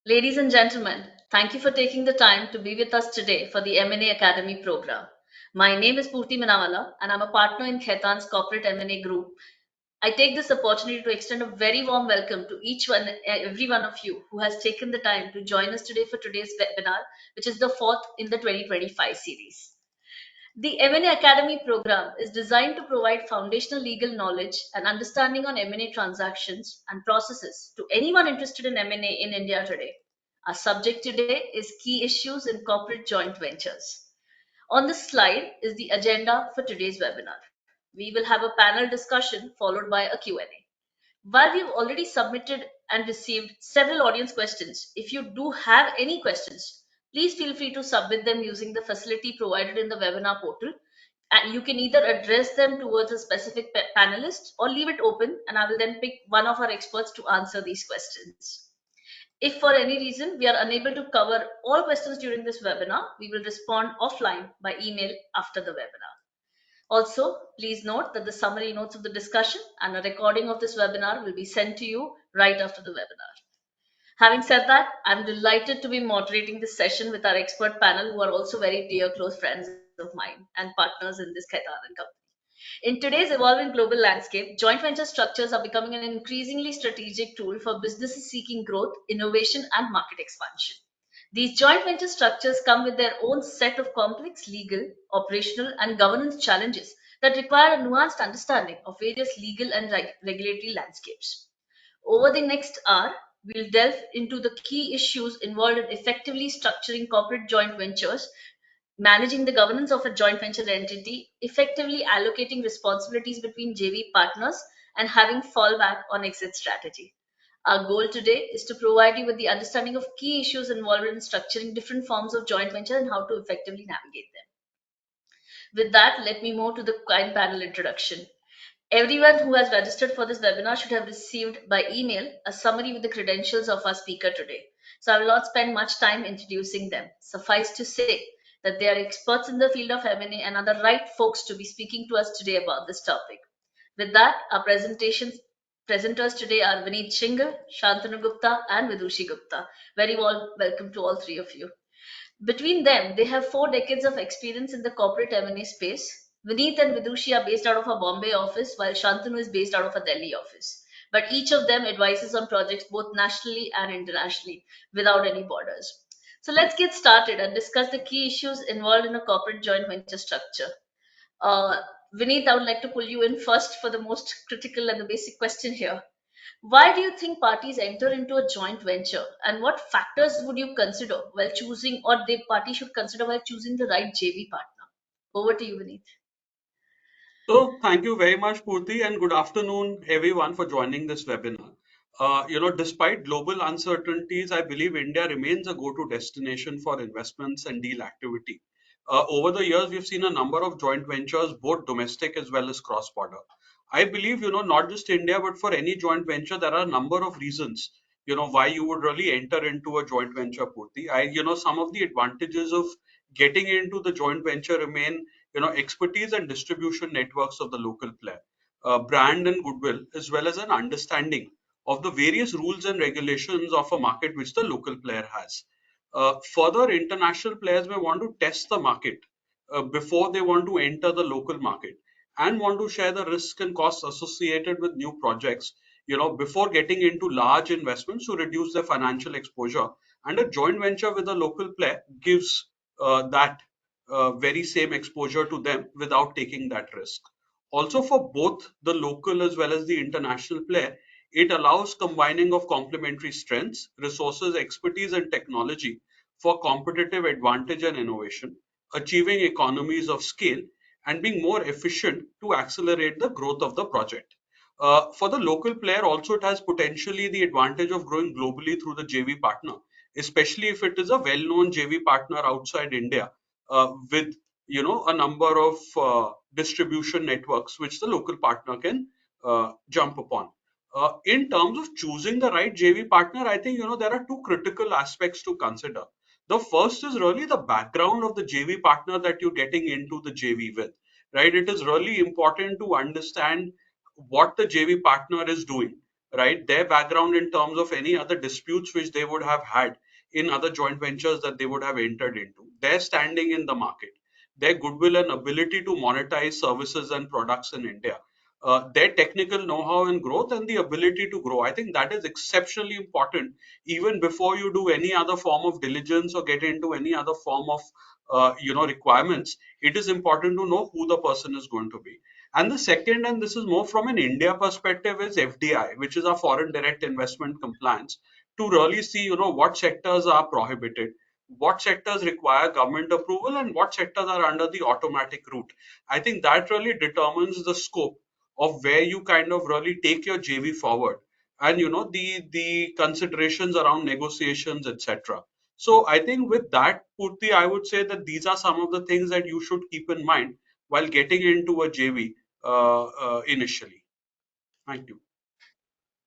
Ladies and gentlemen, thank you for taking the time to be with us today for the M&A Academy program. My name is Purti Minawala and I'm a partner in Khaitan's corporate M&A group. I take this opportunity to extend a very warm welcome to every one of you who has taken the time to join us today for today's webinar, which is the fourth in the 2025 series. The M&A Academy program is designed to provide foundational legal knowledge and understanding on M&A transactions and processes to anyone interested in M&A in India today. Our subject today is key issues in corporate joint ventures. On this slide is the agenda for today's webinar. We will have a panel discussion followed by a Q&A. While we've already submitted and received several audience questions, if you do have any questions, please feel free to submit them using the facility provided in the webinar portal. And you can either address them towards a specific panelist or leave it open, and I will then pick one of our experts to answer these questions. If for any reason we are unable to cover all questions during this webinar, we will respond offline by email after the webinar. Also, please note that the summary notes of the discussion and a recording of this webinar will be sent to you right after the webinar. Having said that, I'm delighted to be moderating this session with our expert panel, who are also very dear, close friends of mine and partners in this Khaitan company. In today's evolving global landscape, joint venture structures are becoming an increasingly strategic tool for businesses seeking growth, innovation, and market expansion. These joint venture structures come with their own set of complex legal, operational, and governance challenges that require a nuanced understanding of various legal and regulatory landscapes. Over the next hour, we'll delve into the key issues involved in effectively structuring corporate joint ventures, managing the governance of a joint venture entity, effectively allocating responsibilities between JV partners, and having fallback on exit strategy. Our goal today is to provide you with the understanding of key issues involved in structuring different forms of joint venture and how to effectively navigate them. With that, let me move to the kind panel introduction. Everyone who has registered for this webinar should have received by email a summary with the credentials of our speaker today. So I will not spend much time introducing them. Suffice to say that they are experts in the field of M&A and are the right folks to be speaking to us today about this topic. With that, our presenters today are Vineet Shingal, Shantanu Gupta, and Vidushi Gupta. Very warm welcome to all three of you. Between them, they have 4 decades of experience in the corporate M&A space. Vineet and Vidushi are based out of a Bombay office, while Shantanu is based out of a Delhi office. But each of them advises on projects both nationally and internationally without any borders. So let's get started and discuss the key issues involved in a corporate joint venture structure. Uh, Vineet, I would like to pull you in first for the most critical and the basic question here. Why do you think parties enter into a joint venture, and what factors would you consider while choosing, or the party should consider while choosing the right JV partner? Over to you, Vineet. So thank you very much, Purti, and good afternoon, everyone, for joining this webinar. Despite global uncertainties, I believe India remains a go-to destination for investments and deal activity. Over the years, we've seen a number of joint ventures, both domestic as well as cross-border. I believe, not just India, but for any joint venture, there are a number of reasons, why you would really enter into a joint venture, Purti. Some of the advantages of getting into the joint venture remain expertise and distribution networks of the local player, brand and goodwill, as well as an understanding of the various rules and regulations of a market which the local player has. Further, international players may want to test the market before they want to enter the local market, and want to share the risk and costs associated with new projects, before getting into large investments to reduce their financial exposure. And a joint venture with a local player gives that very same exposure to them without taking that risk. Also, for both the local as well as the international player, it allows combining of complementary strengths, resources, expertise, and technology for competitive advantage and innovation, achieving economies of scale, and being more efficient to accelerate the growth of the project. For the local player, also, it has potentially the advantage of growing globally through the JV partner, especially if it is a well-known JV partner outside India, with a number of distribution networks which the local partner can jump upon. In terms of choosing the right JV partner, I think there are two critical aspects to consider. The first is really the background of the JV partner that you're getting into the JV with, right? It is really important to understand what the JV partner is doing, right? Their background in terms of any other disputes which they would have had in other joint ventures that they would have entered into, their standing in the market, their goodwill and ability to monetize services and products in India, their technical know-how and growth, and the ability to grow. I think that is exceptionally important even before you do any other form of diligence or get into any other form of requirements. It is important to know who the person is going to be. And the second, and this is more from an India perspective, is FDI, which is our foreign direct investment compliance, to really see, what sectors are prohibited, what sectors require government approval, and what sectors are under the automatic route. I think that really determines the scope of where you kind of really take your JV forward, and the considerations around negotiations, etc. So I think with that, Purti, I would say that these are some of the things that you should keep in mind while getting into a JV initially. Thank you.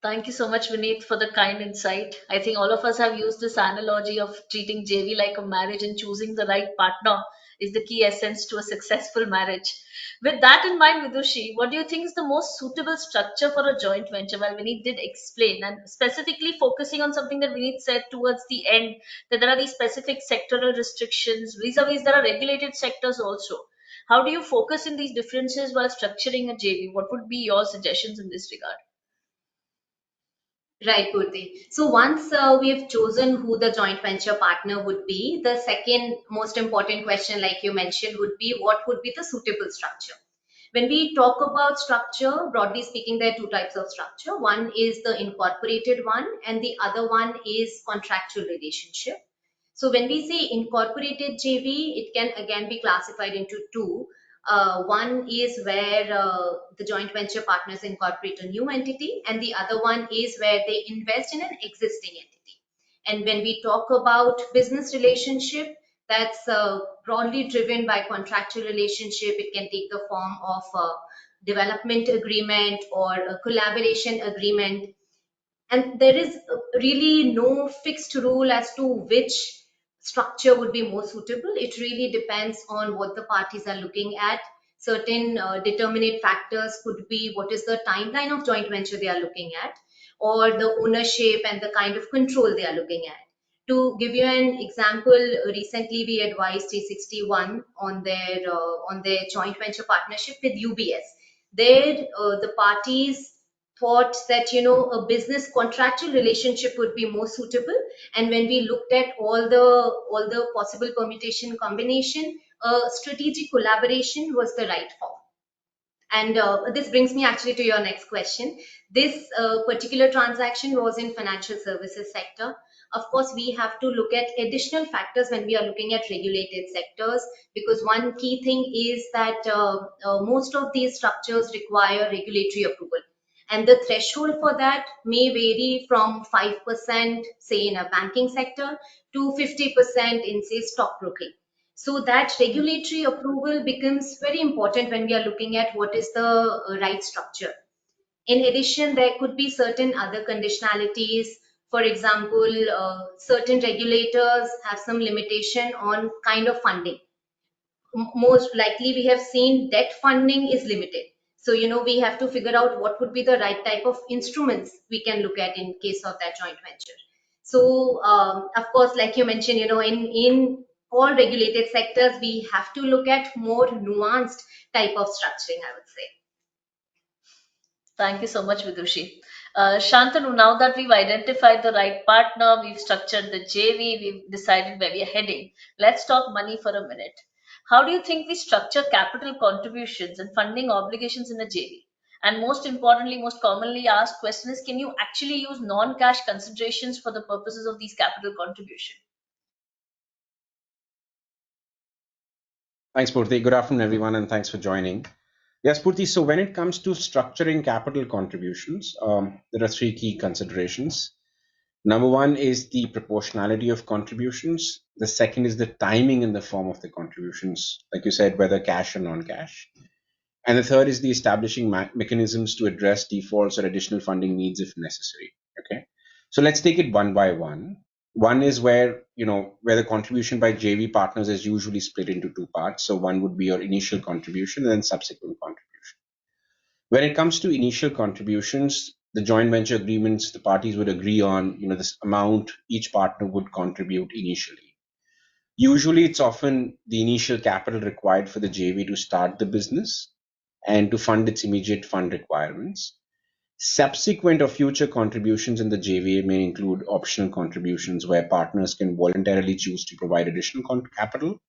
Thank you so much, Vineet, for the kind insight. I think all of us have used this analogy of treating JV like a marriage, and choosing the right partner is the key essence to a successful marriage. With that in mind, Vidushi, what do you think is the most suitable structure for a joint venture? Well, Vineet did explain, and specifically focusing on something that Vineet said towards the end, that there are these specific sectoral restrictions, vis-a-vis there are regulated sectors also. How do you focus in these differences while structuring a JV? What would be your suggestions in this regard? Right, Purti. So once we have chosen who the joint venture partner would be, the second most important question, like you mentioned, would be what would be the suitable structure. When we talk about structure, broadly speaking, there are two types of structure. One is the incorporated one, and the other one is contractual relationship. So when we say incorporated JV, it can again be classified into two. One is where the joint venture partners incorporate a new entity, and the other one is where they invest in an existing entity. And when we talk about business relationship, that's broadly driven by contractual relationship. It can take the form of a development agreement or a collaboration agreement, and there is really no fixed rule as to which structure would be more suitable. It really depends on what the parties are looking at. Certain determinate factors could be what is the timeline of joint venture they are looking at, or the ownership and the kind of control they are looking at. To give you an example, recently we advised 361 on their joint venture partnership with UBS. There, the parties thought that a business contractual relationship would be more suitable, and when we looked at all the possible permutation combination, strategic collaboration was the right form. And this brings me actually to your next question. This particular transaction was in financial services sector. Of course, we have to look at additional factors when we are looking at regulated sectors, because one key thing is that most of these structures require regulatory approval. And the threshold for that may vary from 5%, say in a banking sector, to 50% in, say, stockbroking. So that regulatory approval becomes very important when we are looking at what is the right structure. In addition, there could be certain other conditionalities. For example, certain regulators have some limitation on kind of funding. Most likely we have seen debt funding is limited. So we have to figure out what would be the right type of instruments we can look at in case of that joint venture. So of course, like you mentioned, in all regulated sectors we have to look at more nuanced type of structuring, I would say. Thank you so much, Vidushi. Shantanu, now that we've identified the right partner, we've structured the JV, we've decided where we are heading, let's talk money for a minute. How do you think we structure capital contributions and funding obligations in a JV? And most importantly, most commonly asked question is, can you actually use non-cash considerations for the purposes of these capital contribution? Thanks, Purti. Good afternoon, everyone, and thanks for joining. Yes, Purti. So when it comes to structuring capital contributions, there are three key considerations. Number one is the proportionality of contributions. The second is the timing in the form of the contributions, like you said, whether cash or non-cash. And the third is the establishing mechanisms to address defaults or additional funding needs if necessary. Okay. So let's take it one by one. One is where the contribution by JV partners is usually split into two parts. So one would be your initial contribution and then subsequent contribution. When it comes to initial contributions, the joint venture agreements, the parties would agree on, this amount each partner would contribute initially. Usually, it's often the initial capital required for the JV to start the business and to fund its immediate fund requirements. Subsequent or future contributions in the JV may include optional contributions where partners can voluntarily choose to provide additional capital,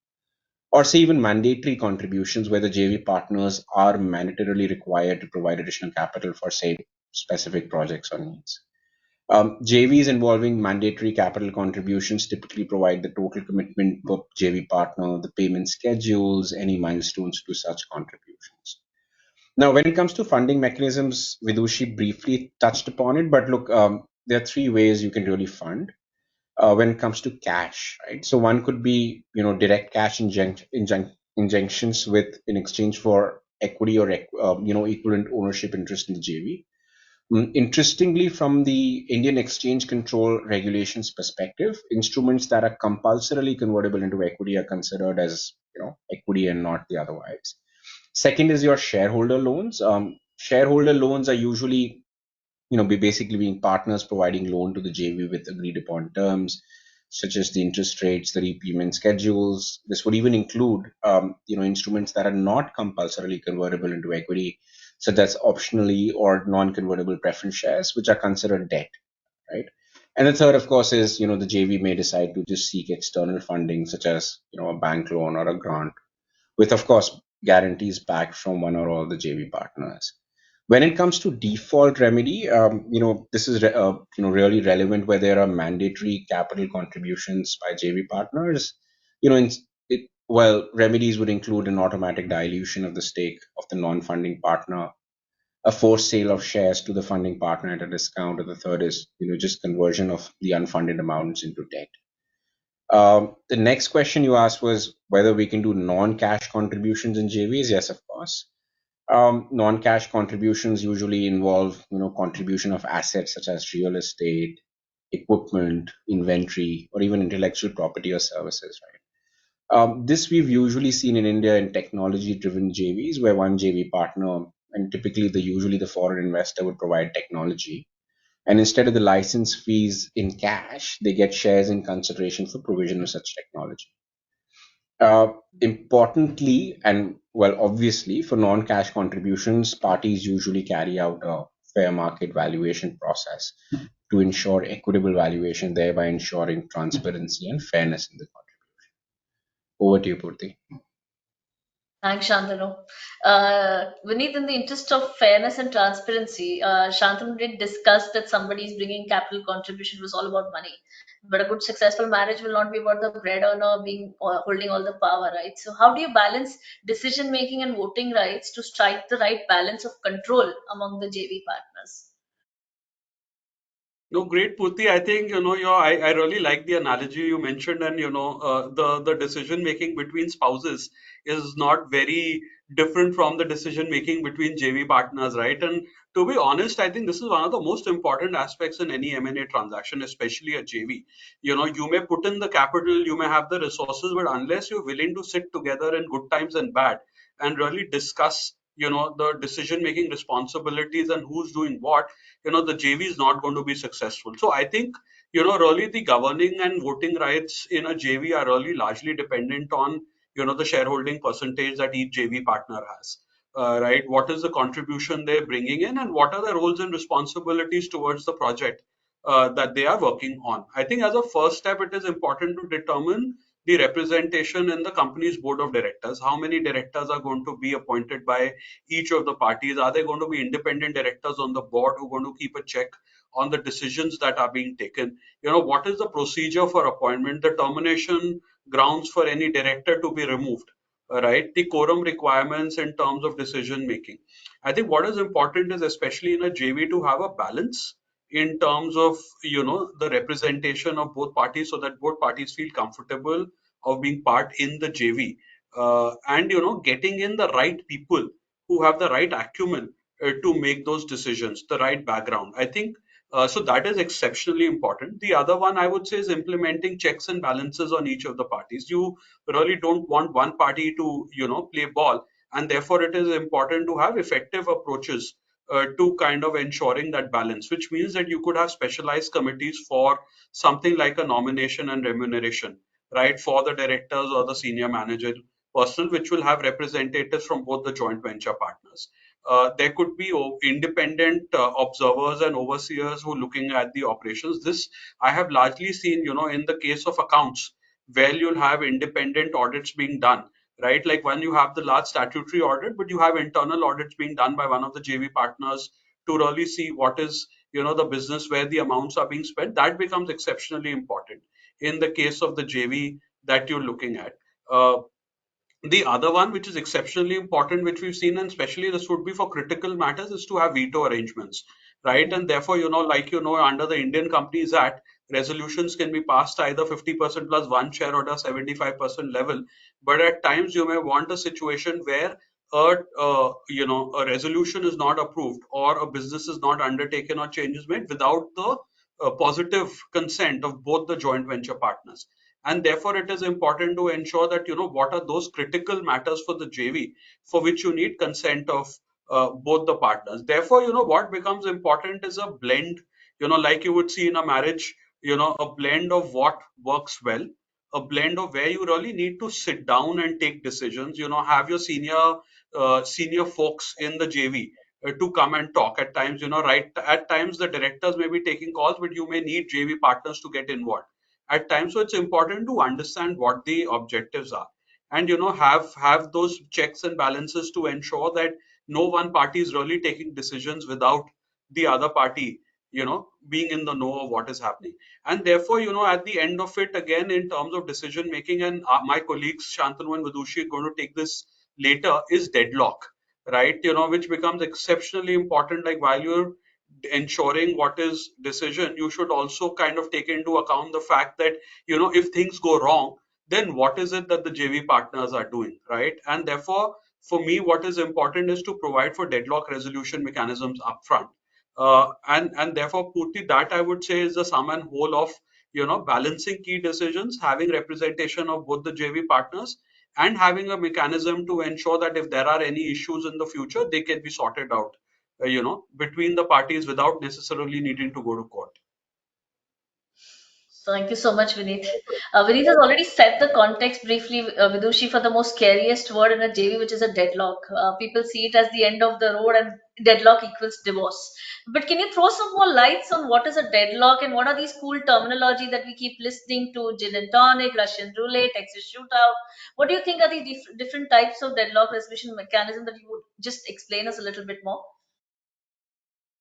or say even mandatory contributions where the JV partners are mandatorily required to provide additional capital for, say, specific projects or needs. JVs involving mandatory capital contributions typically provide the total commitment per JV partner, the payment schedules, any milestones to such contributions. Now, when it comes to funding mechanisms, Vidushi briefly touched upon it, but look, there are three ways you can really fund when it comes to cash, right? So one could be, direct cash injunctions with in exchange for equity or equivalent ownership interest in the JV. Interestingly, from the Indian exchange control regulations perspective, instruments that are compulsorily convertible into equity are considered as, equity and not the otherwise. Second is your shareholder loans. Shareholder loans are usually, be basically being partners providing loan to the JV with agreed upon terms, such as the interest rates, the repayment schedules. This would even include, instruments that are not compulsorily convertible into equity, such as optionally or non-convertible preference shares, which are considered debt, right? And the third, of course, is, the JV may decide to just seek external funding, such as, a bank loan or a grant, with, of course, guarantees back from one or all the JV partners. When it comes to default remedy, this is really relevant where there are mandatory capital contributions by JV partners. Well, remedies would include an automatic dilution of the stake of the non-funding partner, a forced sale of shares to the funding partner at a discount, or the third is just conversion of the unfunded amounts into debt. The next question you asked was whether we can do non-cash contributions in JVs. Yes, of course. Non-cash contributions usually involve, contribution of assets such as real estate, equipment, inventory, or even intellectual property or services, right? This we've usually seen in India in technology-driven JVs, where one JV partner and typically usually the foreign investor would provide technology, and instead of the license fees in cash, they get shares in consideration for provision of such technology. Importantly, and well, obviously, for non cash contributions, parties usually carry out a fair market valuation process to ensure equitable valuation, thereby ensuring transparency and fairness in the contribution. Over to you, Purti. Thanks, Shantanu. Vineet, in the interest of fairness and transparency, Shantanu did discuss that somebody is bringing capital contribution was all about money. But a good successful marriage will not be about the bread earner being holding all the power, right? So, how do you balance decision making and voting rights to strike the right balance of control among the JV partners? No, great, Purti. I think I really like the analogy you mentioned, and the decision making between spouses is not very different from the decision making between JV partners, right? And to be honest, I think this is one of the most important aspects in any M&A transaction, especially a JV. You may put in the capital, you may have the resources, but unless you're willing to sit together in good times and bad and really discuss, the decision making responsibilities and who's doing what, the JV is not going to be successful. So I think, really the governing and voting rights in a JV are really largely dependent on, the shareholding percentage that each JV partner has. Right? What is the contribution they're bringing in, and what are the roles and responsibilities towards the project that they are working on? I think as a first step, it is important to determine the representation in the company's board of directors. How many directors are going to be appointed by each of the parties? Are there going to be independent directors on the board who are going to keep a check on the decisions that are being taken? What is the procedure for appointment, the termination grounds for any director to be removed, right? The quorum requirements in terms of decision making. I think what is important is, especially in a JV, to have a balance in terms of the representation of both parties, so that both parties feel comfortable of being part in the JV, and getting in the right people who have the right acumen to make those decisions, the right background. I think so that is exceptionally important. The other one I would say is implementing checks and balances on each of the parties. You really don't want one party to play ball, and therefore it is important to have effective approaches to kind of ensuring that balance, which means that you could have specialized committees for something like a nomination and remuneration, right, for the directors or the senior manager personnel, which will have representatives from both the joint venture partners. There could be independent observers and overseers who are looking at the operations. This I have largely seen, in the case of accounts, where you'll have independent audits being done, right? Like when you have the large statutory audit, but you have internal audits being done by one of the JV partners to really see what is, the business where the amounts are being spent. That becomes exceptionally important in the case of the JV that you're looking at. The other one, which is exceptionally important, which we've seen, and especially this would be for critical matters, is to have veto arrangements, right? And therefore, like under the Indian Companies Act, resolutions can be passed either 50% plus one share or a 75% level. But at times, you may want a situation where a resolution is not approved or a business is not undertaken or changes made without the positive consent of both the joint venture partners. And therefore it is important to ensure that what are those critical matters for the JV for which you need consent of both the partners. Therefore, what becomes important is a blend, like you would see in a marriage, a blend of what works well, a blend of where you really need to sit down and take decisions, have your senior folks in the JV to come and talk at times, right? At times the directors may be taking calls, but you may need JV partners to get involved at times. So it's important to understand what the objectives are, and have those checks and balances to ensure that no one party is really taking decisions without the other party being in the know of what is happening. And therefore, at the end of it, again, in terms of decision making, and my colleagues Shantanu and Vidushi are going to take this later, is deadlock, right? Which becomes exceptionally important. Like while you're ensuring what is decision, you should also kind of take into account the fact that if things go wrong, then what is it that the JV partners are doing, right? And therefore, for me, what is important is to provide for deadlock resolution mechanisms upfront. And therefore, Purti, that I would say is the sum and whole of balancing key decisions, having representation of both the JV partners, and having a mechanism to ensure that if there are any issues in the future, they can be sorted out between the parties without necessarily needing to go to court. Thank you so much, Vineet. Vineet has already set the context briefly, Vidushi, for the most scariest word in a JV, which is a deadlock. People see it as the end of the road, and deadlock equals divorce. But can you throw some more lights on what is a deadlock and what are these cool terminology that we keep listening to? Gin and tonic, Russian roulette, Texas shootout. What do you think are the different types of deadlock resolution mechanism that you would just explain us a little bit more?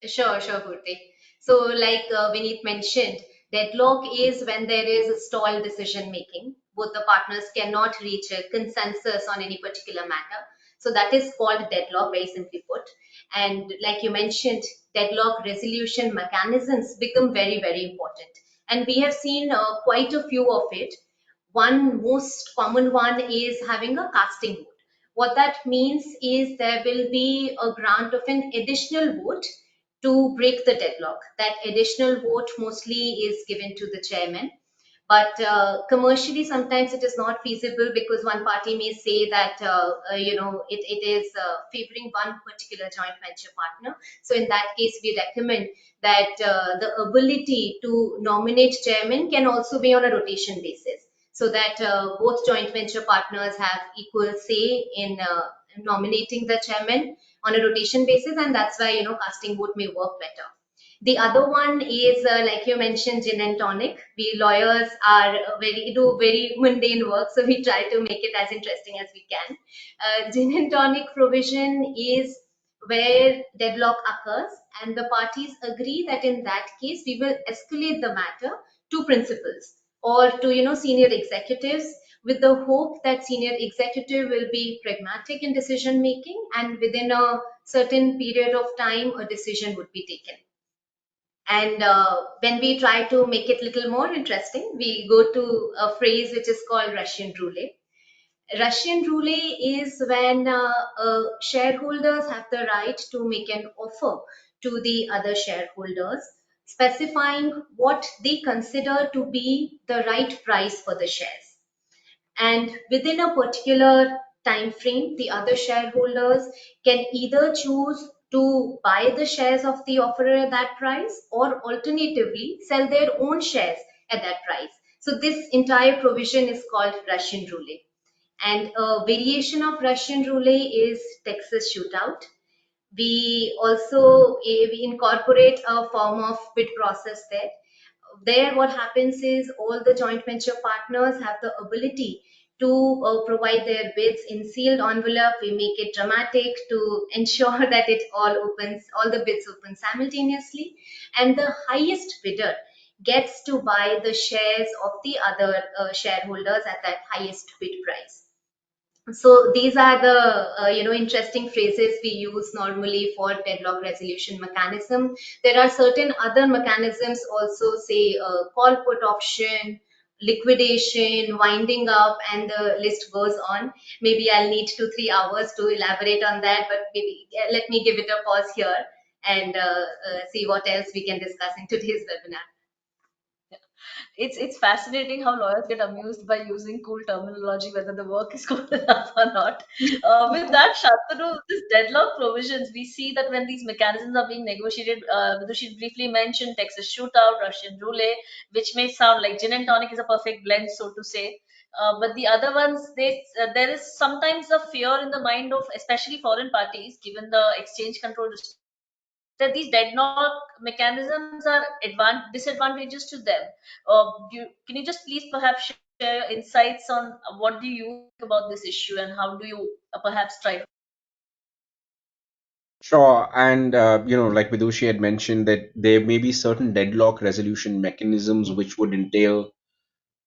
Sure, Purti. So, like Vineet mentioned, deadlock is when there is stalled decision making. Both the partners cannot reach a consensus on any particular matter. So, that is called deadlock, very simply put. And like you mentioned, deadlock resolution mechanisms become very, very important. And we have seen quite a few of it. One most common one is having a casting vote. What that means is there will be a grant of an additional vote to break the deadlock. That additional vote mostly is given to the chairman. But commercially, sometimes it is not feasible because one party may say that it is favoring one particular joint venture partner. So in that case, we recommend that the ability to nominate chairman can also be on a rotation basis, so that both joint venture partners have equal say in nominating the chairman on a rotation basis, and that's why casting vote may work better. The other one is like you mentioned, gin and tonic. We lawyers are do very mundane work, so we try to make it as interesting as we can. Gin and tonic provision is where deadlock occurs, and the parties agree that in that case we will escalate the matter to principals or to senior executives, with the hope that senior executive will be pragmatic in decision making, and within a certain period of time a decision would be taken. And when we try to make it a little more interesting, we go to a phrase which is called Russian roulette. Russian roulette is when shareholders have the right to make an offer to the other shareholders, specifying what they consider to be the right price for the shares. And within a particular time frame, the other shareholders can either choose to buy the shares of the offerer at that price, or alternatively sell their own shares at that price. So this entire provision is called Russian roulette. And a variation of Russian roulette is Texas shootout. We also we incorporate a form of bid process there. There, what happens is all the joint venture partners have the ability to provide their bids in sealed envelope. We make it dramatic to ensure that it all the bids open simultaneously, and the highest bidder gets to buy the shares of the other shareholders at that highest bid price. So these are the interesting phrases we use normally for deadlock resolution mechanism. There are certain other mechanisms also, say call put option, liquidation, winding up, and the list goes on. Maybe I'll need 2-3 hours to elaborate on that, but maybe let me give it a pause here and see what else we can discuss in today's webinar. It's fascinating how lawyers get amused by using cool terminology, whether the work is cool enough or not. With that, Shantanu, this deadlock provisions, we see that when these mechanisms are being negotiated, Vidushi briefly mentioned Texas shootout, Russian roulette, which may sound like gin and tonic is a perfect blend, so to say. But the other ones, there is sometimes a fear in the mind of especially foreign parties, given the exchange control that these deadlock mechanisms are disadvantageous to them. Can you just please perhaps share insights on what do you think about this issue and how do you perhaps try? Sure. And, like Vidushi had mentioned, that there may be certain deadlock resolution mechanisms which would entail,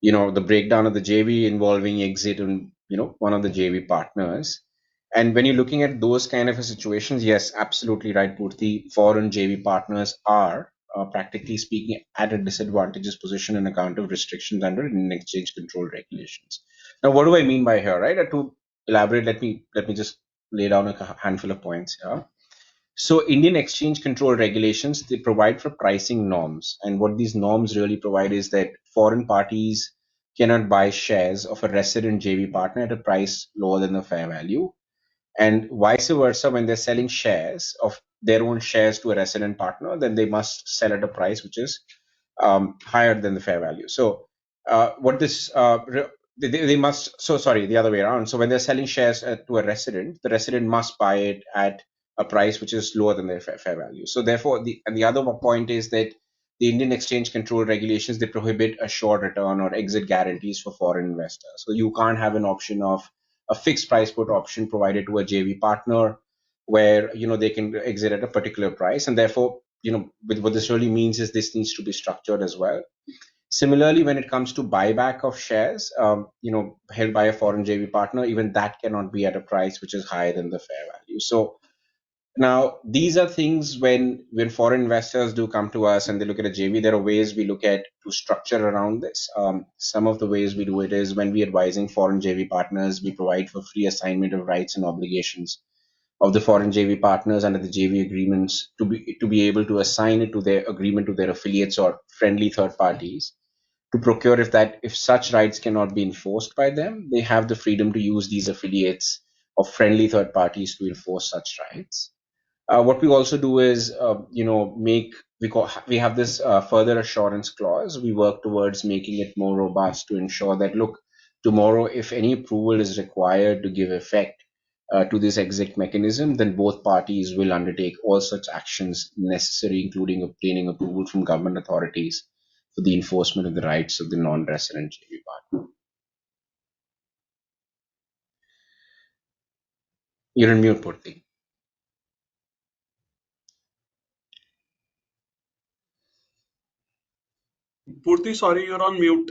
the breakdown of the JV involving exit and, one of the JV partners. And when you're looking at those kind of situations, yes, absolutely right, Purti. Foreign JV partners are, practically speaking, at a disadvantageous position on account of restrictions under Indian exchange control regulations. Now, what do I mean by here, right? To elaborate, let me just lay down a handful of points here. So Indian exchange control regulations, they provide for pricing norms. And what these norms really provide is that foreign parties cannot buy shares of a resident JV partner at a price lower than the fair value. And vice versa, when they're selling shares of their own shares to a resident partner, then they must sell at a price which is higher than the fair value. So what this they must, so sorry, the other way around. So when they're selling shares to a resident, the resident must buy it at a price which is lower than their fair value. So therefore, the other point is that the Indian exchange control regulations, they prohibit a short return or exit guarantees for foreign investors. So you can't have an option of a fixed price put option provided to a JV partner where they can exit at a particular price, and therefore what this really means is this needs to be structured as well. Similarly, when it comes to buyback of shares, held by a foreign JV partner, even that cannot be at a price which is higher than the fair value. So now these are things when foreign investors do come to us and they look at a JV, there are ways we look at to structure around this. Some of the ways we do it is when we advising foreign JV partners, we provide for free assignment of rights and obligations of the foreign JV partners under the JV agreements to be able to assign it to their agreement to their affiliates or friendly third parties to procure. If such rights cannot be enforced by them, they have the freedom to use these affiliates of friendly third parties to enforce such rights. What we also do is, we have this further assurance clause. We work towards making it more robust to ensure that, look, tomorrow, if any approval is required to give effect to this exit mechanism, then both parties will undertake all such actions necessary, including obtaining approval from government authorities for the enforcement of the rights of the non-resident JV partner. You're in mute, Purti. Purti, sorry, you're on mute.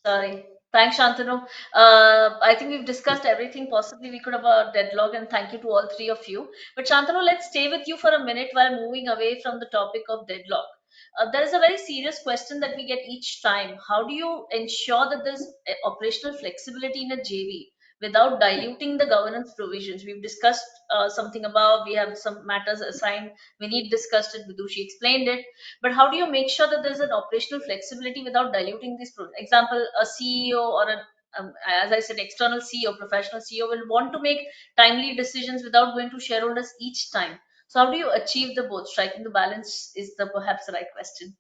Sorry. Thanks, Shantanu. I think we've discussed everything possibly we could about deadlock, and thank you to all three of you. But Shantanu, let's stay with you for a minute while moving away from the topic of deadlock. There is a very serious question that we get each time. How do you ensure that there's operational flexibility in a JV without diluting the governance provisions? We've discussed something above. We have some matters assigned. We need discussed it. Vidushi explained it. But how do you make sure that there's an operational flexibility without diluting these example, a CEO or as I said, external CEO, professional CEO will want to make timely decisions without going to shareholders each time. So how do you achieve the both? Striking the balance is the perhaps the right question.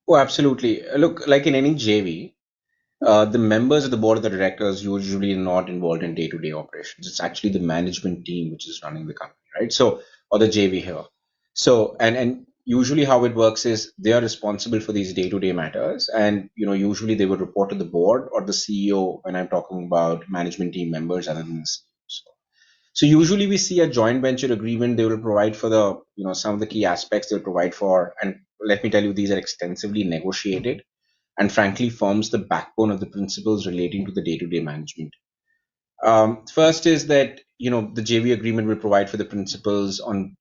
Oh, absolutely. Look, like in any JV, the members of the board of the directors usually are not involved in day-to-day operations. It's actually the management team which is running the company, right? So, or the JV here. So, and usually how it works is they are responsible for these day-to-day matters, and usually they would report to the board or the CEO when I'm talking about management team members other than the CEO. So usually we see a joint venture agreement. They will provide for the, some of the key aspects they'll provide for, and let me tell you, these are extensively negotiated and frankly forms the backbone of the principles relating to the day-to-day management. First is that the JV agreement will provide for the principles on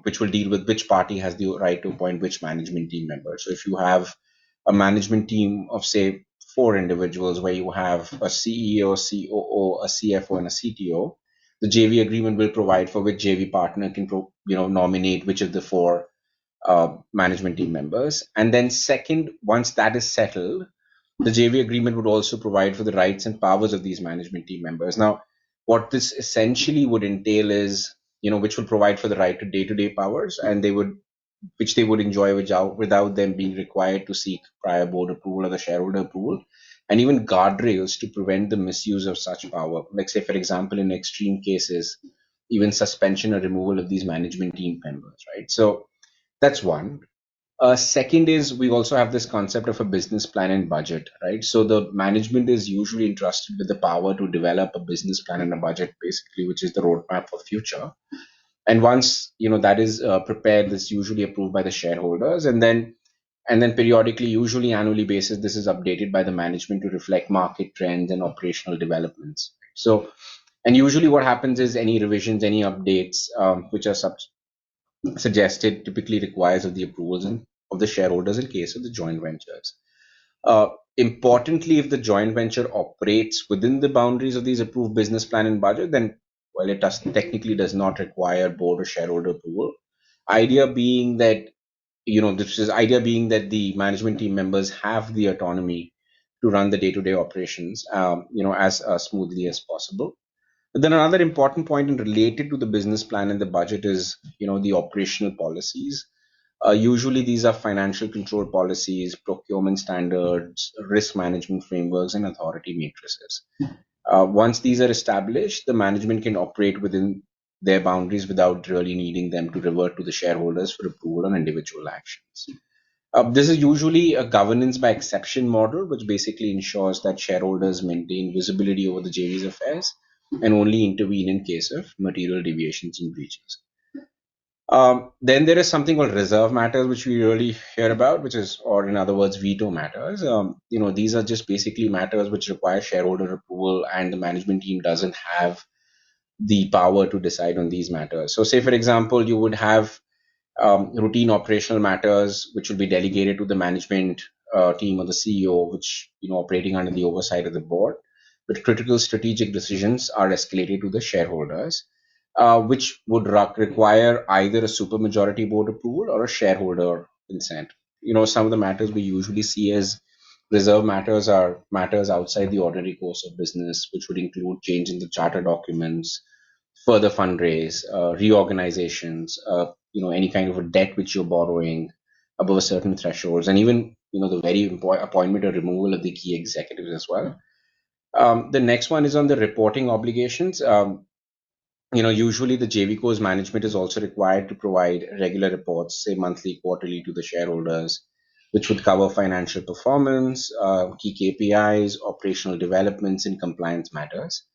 which will deal with which party has the right to appoint which management team member. So if you have a management team of say 4 individuals where you have a CEO, COO, a CFO, and a CTO, the JV agreement will provide for which JV partner can nominate which of the four management team members. And then second, once that is settled, the JV agreement would also provide for the rights and powers of these management team members. Now, what this essentially would entail is, which will provide for the right to day-to-day powers, and which they would enjoy without them being required to seek prior board approval or the shareholder approval, and even guardrails to prevent the misuse of such power. Like say, for example, in extreme cases, even suspension or removal of these management team members, right? So that's one. Second is we also have this concept of a business plan and budget, right? So the management is usually entrusted with the power to develop a business plan and a budget, basically, which is the roadmap for future. And once that is prepared, this is usually approved by the shareholders, and then periodically, usually annually basis, this is updated by the management to reflect market trends and operational developments. So, and usually what happens is any revisions, any updates which are suggested typically requires of the approvals of the shareholders in case of the joint ventures. Importantly, if the joint venture operates within the boundaries of these approved business plan and budget, then while it technically does not require board or shareholder approval, idea being that idea being that the management team members have the autonomy to run the day-to-day operations, as smoothly as possible. But then another important point and related to the business plan and the budget is, the operational policies. Usually these are financial control policies, procurement standards, risk management frameworks, and authority matrices. Once these are established, the management can operate within their boundaries without really needing them to revert to the shareholders for approval on individual actions. This is usually a governance by exception model, which basically ensures that shareholders maintain visibility over the JV's affairs and only intervene in case of material deviations and breaches. Then there is something called reserve matters, which we really hear about, which is, or in other words, veto matters. These are just basically matters which require shareholder approval, and the management team doesn't have the power to decide on these matters. So, say for example, you would have routine operational matters which will be delegated to the management team or the CEO, which operating under the oversight of the board. But critical strategic decisions are escalated to the shareholders, which would require either a supermajority board approval or a shareholder consent. Some of the matters we usually see as reserve matters are matters outside the ordinary course of business, which would include change in the charter documents, further fundraise, reorganizations, any kind of a debt which you're borrowing above a certain thresholds, and even the very appointment or removal of the key executives as well. The next one is on the reporting obligations. Usually the JVCo's management is also required to provide regular reports, say monthly, quarterly, to the shareholders, which would cover financial performance, key KPIs, operational developments, and compliance matters.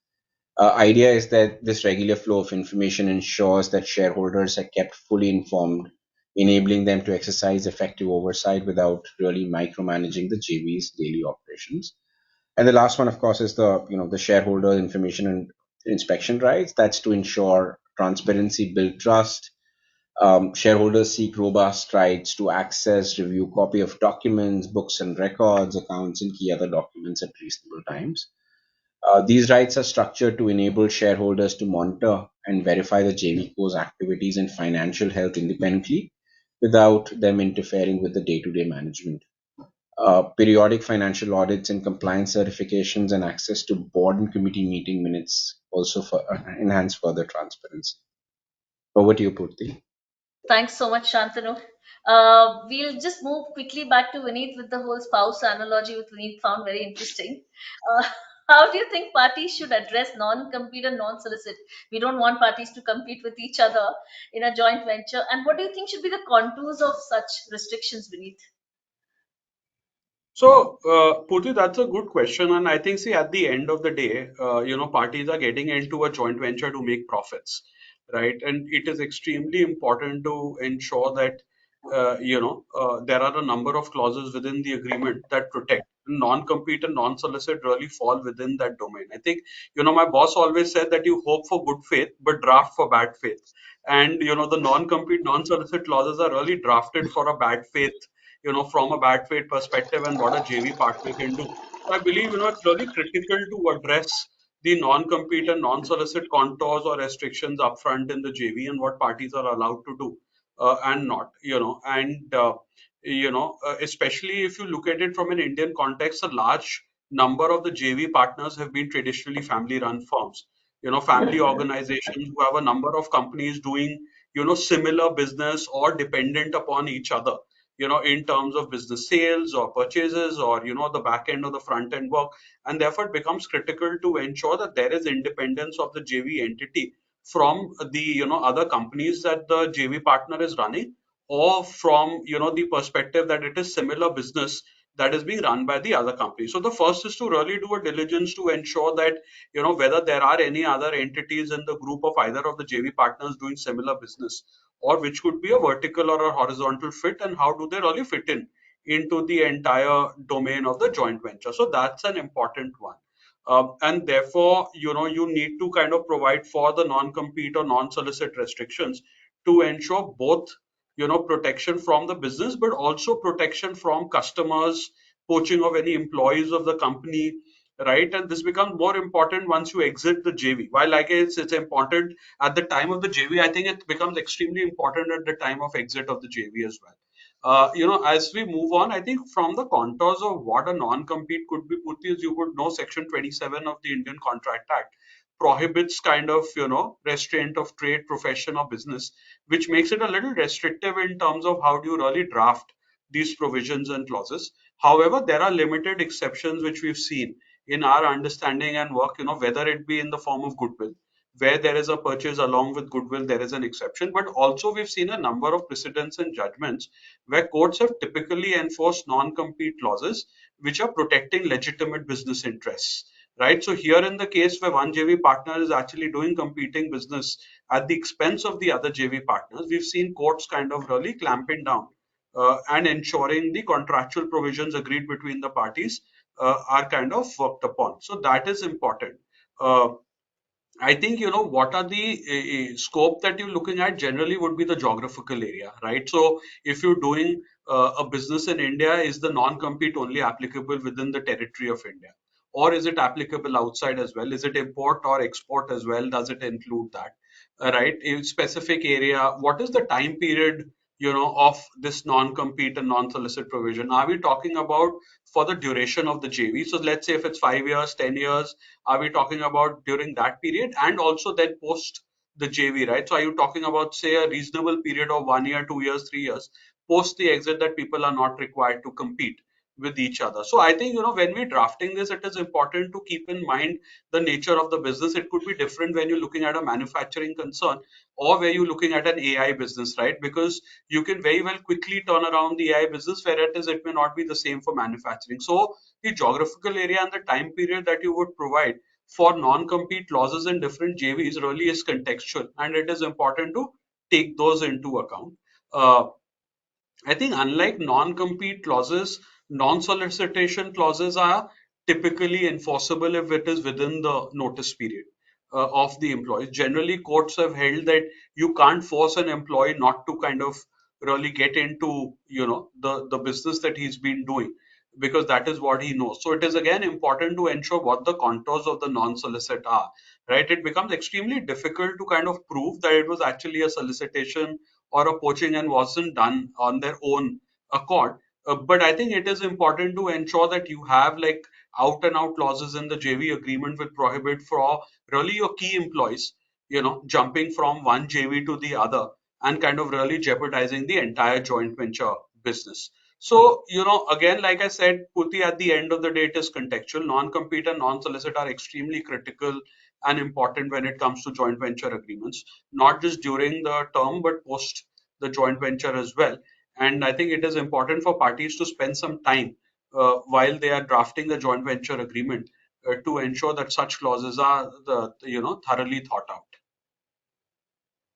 Idea is that this regular flow of information ensures that shareholders are kept fully informed, enabling them to exercise effective oversight without really micromanaging the JV's daily operations. And the last one, of course, is the shareholder information and inspection rights. That's to ensure transparency, build trust. Shareholders seek robust rights to access, review copy of documents, books and records, accounts, and key other documents at reasonable times. These rights are structured to enable shareholders to monitor and verify the JVCo's activities and financial health independently without them interfering with the day-to-day management. periodic financial audits and compliance certifications, and access to board and committee meeting minutes also for enhance further transparency. Over to you, Purti. Thanks so much, Shantanu. We'll just move quickly back to Vineet with the whole spouse analogy, which Vineet found very interesting. Uh, how do you think parties should address non-compete and non-solicit? We don't want parties to compete with each other in a joint venture. And what do you think should be the contours of such restrictions, Vineet? So, Purti, that's a good question, and I think, see, at the end of the day, parties are getting into a joint venture to make profits, right? And it is extremely important to ensure that, there are a number of clauses within the agreement that protect. Non-compete and non-solicit really fall within that domain. I think, my boss always said that you hope for good faith, but draft for bad faith. And, the non-compete, non-solicit clauses are really drafted for a bad faith, from a bad faith perspective and what a JV partner can do. So I believe, it's really critical to address the non-compete and non-solicit contours or restrictions upfront in the JV and what parties are allowed to do and not, especially if you look at it from an Indian context, a large number of the JV partners have been traditionally family-run firms, family organizations who have a number of companies doing, similar business or dependent upon each other, in terms of business sales or purchases or, the back end or the front end work. And therefore, it becomes critical to ensure that there is independence of the JV entity from the, other companies that the JV partner is running, or from, the perspective that it is similar business that is being run by the other company. So the first is to really do a diligence to ensure that, whether there are any other entities in the group of either of the JV partners doing similar business, or which could be a vertical or a horizontal fit, and how do they really fit in into the entire domain of the joint venture. So that's an important one. And therefore, you need to kind of provide for the non-compete or non-solicit restrictions to ensure both, protection from the business, but also protection from customers, poaching of any employees of the company, right? And this becomes more important once you exit the JV. While like it's important at the time of the JV, I think it becomes extremely important at the time of exit of the JV as well. As we move on, I think from the contours of what a non-compete could be, Purti, as you would know, Section 27 of the Indian Contract Act prohibits kind of, restraint of trade, profession, or business, which makes it a little restrictive in terms of how do you really draft these provisions and clauses. However, there are limited exceptions which we've seen in our understanding and work, whether it be in the form of goodwill, where there is a purchase along with goodwill, there is an exception. But also, we've seen a number of precedents and judgments where courts have typically enforced non-compete clauses which are protecting legitimate business interests. Right. So here in the case where one JV partner is actually doing competing business at the expense of the other JV partners, we've seen courts kind of really clamping down and ensuring the contractual provisions agreed between the parties are kind of worked upon. So that is important. Uh, I think, what are the scope that you're looking at generally would be the geographical area, right? So if you're doing a business in India, is the non-compete only applicable within the territory of India? Or is it applicable outside as well? Is it import or export as well? Does it include that? Right? In specific area, what is the time period, of this non-compete and non-solicit provision? Are we talking about for the duration of the JV? So let's say if it's 5 years, 10 years, are we talking about during that period and also then post the JV, right? So are you talking about, say, a reasonable period of 1 year, 2 years, 3 years post the exit that people are not required to compete with each other? So I think, when we're drafting this, it is important to keep in mind the nature of the business. It could be different when you're looking at a manufacturing concern or where you're looking at an AI business, right? Because you can very well quickly turn around the AI business, where it may not be the same for manufacturing. So the geographical area and the time period that you would provide for non-compete clauses in different JVs really is contextual, and it is important to take those into account. Uh, I think unlike non-compete clauses, non-solicitation clauses are typically enforceable if it is within the notice period of the employees. Generally, courts have held that you can't force an employee not to kind of really get into, the business that he's been doing, because that is what he knows. So it is again important to ensure what the contours of the non-solicit are, right? It becomes extremely difficult to kind of prove that it was actually a solicitation or a poaching and wasn't done on their own accord. But I think it is important to ensure that you have like out and out clauses in the JV agreement which prohibit for really your key employees, jumping from one JV to the other and kind of really jeopardizing the entire joint venture business. So, again, like I said, Puti, at the end of the day, it is contextual. Non-compete and non-solicit are extremely critical and important when it comes to joint venture agreements, not just during the term, but post the joint venture as well. And I think it is important for parties to spend some time while they are drafting the joint venture agreement to ensure that such clauses are thoroughly thought out.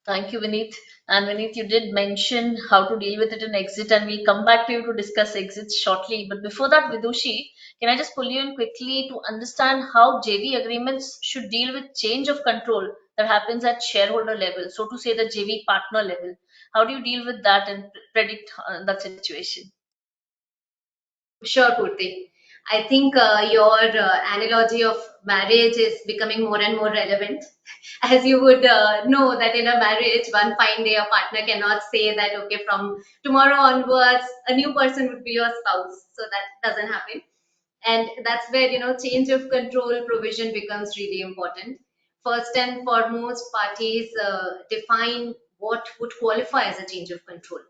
Thank you, Vineet. And Vineet, you did mention how to deal with it in exit, and we'll come back to you to discuss exits shortly. But before that, Vidushi, can I just pull you in quickly to understand how JV agreements should deal with change of control that happens at shareholder level, so to say the JV partner level? How do you deal with that and predict that situation? Sure, Purti. I think your analogy of marriage is becoming more and more relevant. As you would know that in a marriage, one fine day a partner cannot say that, okay, from tomorrow onwards, a new person would be your spouse. So that doesn't happen. And that's where, change of control provision becomes really important. First and foremost, parties define what would qualify as a change of control.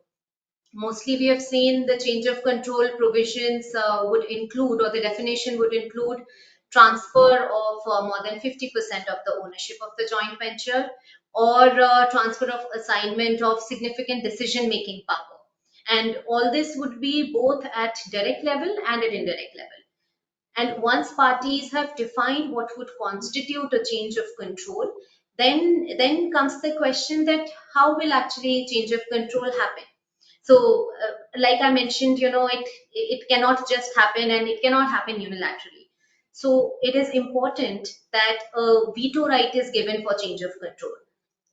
Mostly we have seen the change of control provisions would include, or the definition would include, transfer of more than 50% of the ownership of the joint venture, or transfer of assignment of significant decision making power. And all this would be both at direct level and at indirect level. And once parties have defined what would constitute a change of control, then comes the question that how will actually change of control happen? So, like I mentioned, it cannot just happen, and it cannot happen unilaterally. So it is important that a veto right is given for change of control.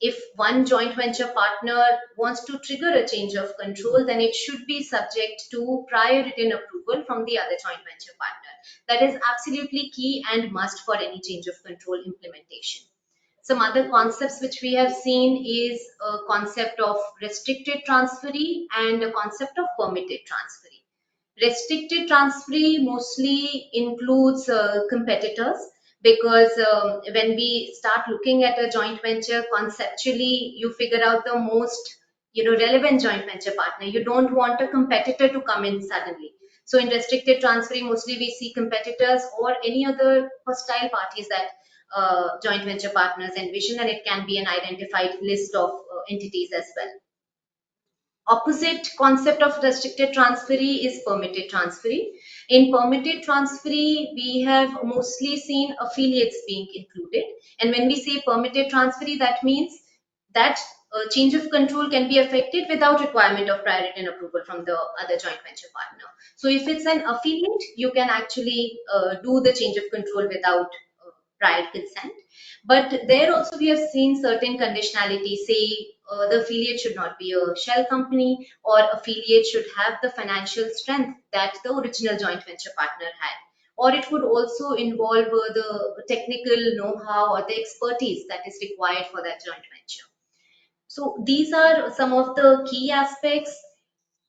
If one joint venture partner wants to trigger a change of control, then it should be subject to prior written approval from the other joint venture partner. That is absolutely key and must for any change of control implementation. Some other concepts which we have seen is a concept of restricted transferee and a concept of permitted transferee. Restricted transferee mostly includes competitors, because when we start looking at a joint venture conceptually, you figure out the most relevant joint venture partner. You don't want a competitor to come in suddenly. So in restricted transferee, mostly we see competitors or any other hostile parties that joint venture partners envision, and it can be an identified list of entities as well. Opposite concept of restricted transferee is permitted transferee. In permitted transferee, we have mostly seen affiliates being included. And when we say permitted transferee, that means that change of control can be effected without requirement of prior written approval from the other joint venture partner. So if it's an affiliate, you can actually do the change of control without prior consent. But there also we have seen certain conditionality, say the affiliate should not be a shell company, or affiliate should have the financial strength that the original joint venture partner had. Or it would also involve the technical know-how or the expertise that is required for that joint venture. So these are some of the key aspects.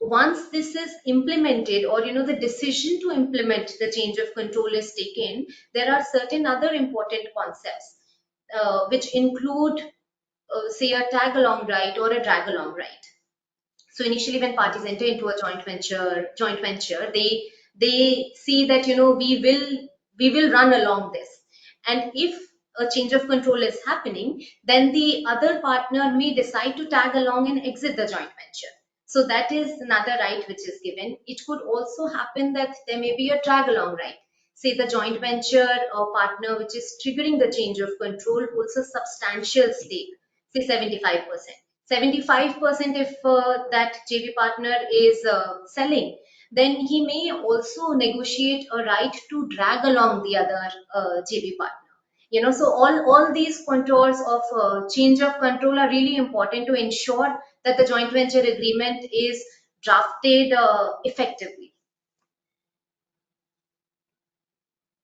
Once this is implemented, or the decision to implement the change of control is taken, there are certain other important concepts which include say a tag along right or a drag along right. So initially when parties enter into a joint venture, they see that we will run along this. And if a change of control is happening, then the other partner may decide to tag along and exit the joint venture. So that is another right which is given. It could also happen that there may be a drag along right. Say the joint venture or partner which is triggering the change of control holds a substantial stake, say 75%. 75% if that JV partner is selling, then he may also negotiate a right to drag along the other JV partner. So all these contours of change of control are really important to ensure that the joint venture agreement is drafted effectively.